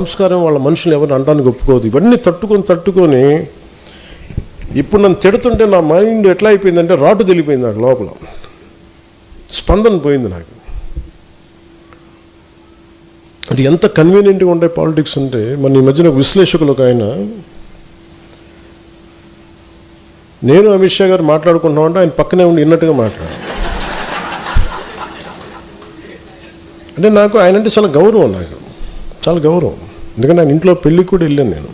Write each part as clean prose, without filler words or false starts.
సంస్కారం వాళ్ళ మనుషులు ఎవరిని అనడానికి ఒప్పుకోదు. ఇవన్నీ తట్టుకొని ఇప్పుడు నన్ను తిడుతుంటే నా మైండ్ ఎట్లా అయిపోయిందంటే రాటు తెలిపోయింది. నాకు లోపల స్పందన పోయింది. నాకు అంటే ఎంత కన్వీనియంట్గా ఉంటాయి పాలిటిక్స్ అంటే. మన ఈ మధ్యన విశ్లేషకులు ఒక ఆయన, నేను అమిత్ షా గారు మాట్లాడుకుంటున్నామంటే ఆయన పక్కనే ఉండి విన్నట్టుగా మాట్లాడారు. అంటే నాకు ఆయన అంటే చాలా గౌరవం, నాకు చాలా గౌరవం. ఎందుకంటే ఆయన ఇంట్లో పెళ్ళికి కూడా వెళ్ళాను నేను.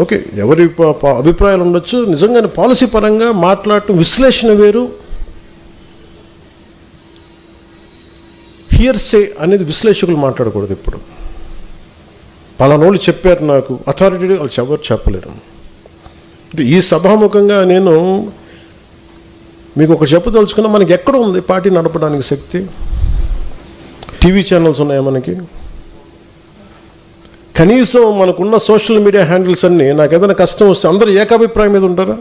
ఓకే, ఎవరి అభిప్రాయాలు ఉండొచ్చు. నిజంగానే పాలసీ పరంగా మాట్లాడటం విశ్లేషణ వేరు, హియర్సే అనేది విశ్లేషకులు మాట్లాడకూడదు. ఇప్పుడు పలానోళ్ళు చెప్పారు, నాకు అథారిటీ వాళ్ళు ఎవరు చెప్పలేరు. ఈ సభాముఖంగా నేను మీకు ఒక చెప్పదలుచుకున్నా, మనకి ఎక్కడ ఉంది పార్టీ నడపడానికి శక్తి? టీవీ ఛానల్స్ ఉన్నాయా మనకి? కనీసం మనకున్న సోషల్ మీడియా హ్యాండిల్స్ అన్నీ, నాకు ఏదైనా కష్టం వస్తే అందరూ ఏకాభిప్రాయం మీద ఉంటారా?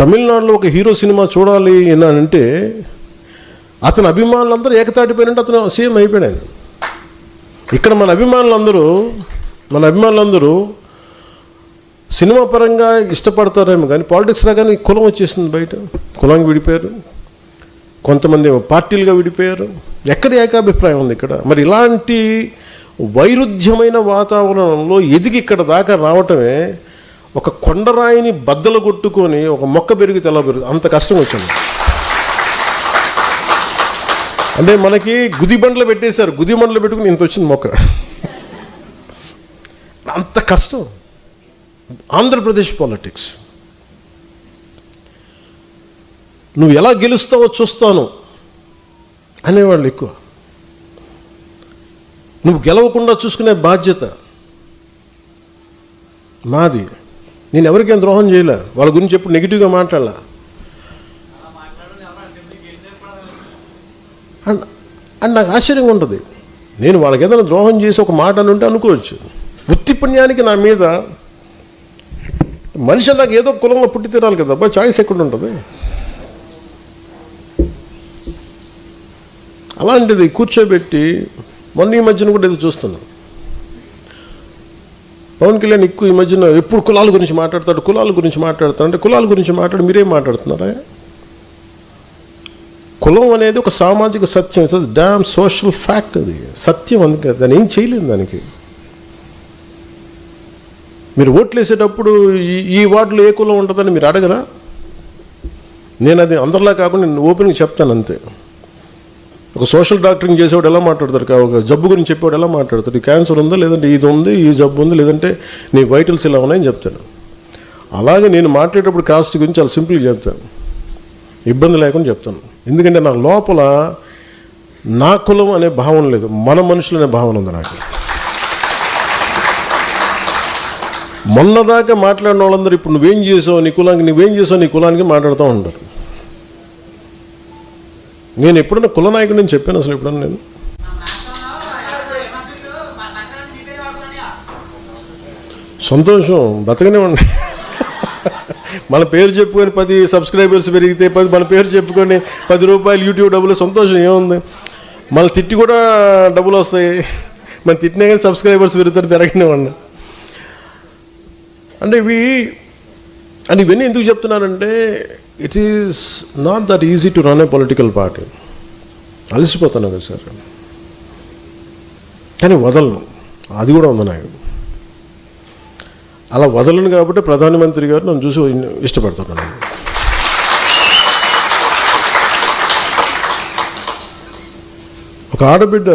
తమిళనాడులో ఒక హీరో సినిమా చూడాలి అని అంటే అతని అభిమానులందరూ ఏకతాటిపోయినంటే అతను సీఎం అయిపోయాడు. ఇక్కడ మన అభిమానులందరూ సినిమా పరంగా ఇష్టపడతారేమో కానీ పాలిటిక్స్ రాగానే కులం వచ్చేసింది. బయట కులానికి విడిపోయారు, కొంతమంది పార్టీలుగా విడిపోయారు. ఎక్కడ ఏకాభిప్రాయం ఉంది ఇక్కడ? మరి ఇలాంటి వైరుధ్యమైన వాతావరణంలో ఎదిగి ఇక్కడ దాకా రావటమే, ఒక కొండరాయిని బద్దలు కొట్టుకొని ఒక మొక్క పెరిగి తెల్ల పెరుగు అంత కష్టం వచ్చింది. అంటే మనకి గుదిబండ్లు పెట్టేశారు, గుదిబండ్లు పెట్టుకుని ఇంత వచ్చింది మొక్క. అంత కష్టం ఆంధ్రప్రదేశ్ పాలిటిక్స్. నువ్వు ఎలా గెలుస్తావో చూస్తాను అనేవాళ్ళు ఎక్కువ. నువ్వు గెలవకుండా చూసుకునే బాధ్యత మాది. నేను ఎవరికేం ద్రోహం చేయలే, వాళ్ళ గురించి ఎప్పుడు నెగిటివ్గా మాట్లాడాల. అండ్ నాకు ఆశ్చర్యంగా ఉంటుంది. నేను వాళ్ళకి ఏదైనా ద్రోహం చేసి ఒక మాట అని ఉంటే అనుకోవచ్చు. వృత్తి పుణ్యానికి నా మీద మనిషి నాకు ఏదో కులంలో పుట్టి తీరాలి కదా, అబ్బా చాయిస్ ఎక్కడ ఉంటుంది? అలాంటిది కూర్చోబెట్టి మొన్న ఈ మధ్యన కూడా ఏదో చూస్తున్నాను. పవన్ కళ్యాణ్ ఎక్కువ ఈ మధ్యన ఎప్పుడు కులాల గురించి మాట్లాడతాడు అంటే కులాల గురించి మాట్లాడి మీరేం మాట్లాడుతున్నారా? కులం అనేది ఒక సామాజిక సత్యం, ఇట్స్ డామ్ సోషల్ ఫ్యాక్ట్. అది సత్యం, అందుకే దాన్ని ఏం చేయలేదు. దానికి మీరు ఓట్లు వేసేటప్పుడు ఈ వార్డులో ఏ కులం ఉంటుందని మీరు అడగరా? నేను అది అందరిలా కాకుండా నేను ఓపెన్గా చెప్తాను అంతే. ఒక సోషల్ డాక్టరింగ్ చేసేవాడు ఎలా మాట్లాడతాడు, ఒక జబ్బు గురించి చెప్పేవాడు ఎలా మాట్లాడతాడు? క్యాన్సర్ ఉందా, లేదంటే ఇది ఉంది, ఈ జబ్బు ఉంది, లేదంటే నీ వైటల్స్ ఇలా ఉన్నాయని చెప్తాను. అలాగే నేను మాట్లాడేటప్పుడు కాస్ట్ గురించి చాలా సింపుల్గా చెప్తాను, ఇబ్బంది లేకుండా చెప్తాను. ఎందుకంటే నా లోపల నా కులం అనే భావన లేదు, మన మనుషులు అనే భావన ఉంది నాకు. మొన్నదాకా మాట్లాడిన వాళ్ళందరూ ఇప్పుడు నువ్వేం చేసావు నీ కులానికి మాట్లాడుతూ ఉంటారు. నేను ఎప్పుడన్నా కుల నాయకుడు నేను చెప్పాను అసలు? ఎప్పుడన్నా నేను సంతోషం బతకనే ఉండి మన పేరు చెప్పుకొని 10 సబ్స్క్రైబర్స్ పెరిగితే 10 మన పేరు చెప్పుకొని 10 రూపాయలు యూట్యూబ్ డబ్బులు, సంతోషం ఏముంది? మన తిట్టి కూడా డబ్బులు వస్తాయి, మన తిట్టినా కానీ సబ్స్క్రైబర్స్ పెరుగుతారు, పెరగనివ్వండి. అంటే ఇవన్నీ ఎందుకు చెప్తున్నానంటే, it is not that easy to run a political party. అలసిపోతాను కదా సార్, కానీ వదలను. అది కూడా ఉంది నాకు. అలా వదలను కాబట్టి ప్రధానమంత్రి గారు నన్ను చూసి ఇష్టపడుతున్నాను. ఒక ఆడబిడ్డ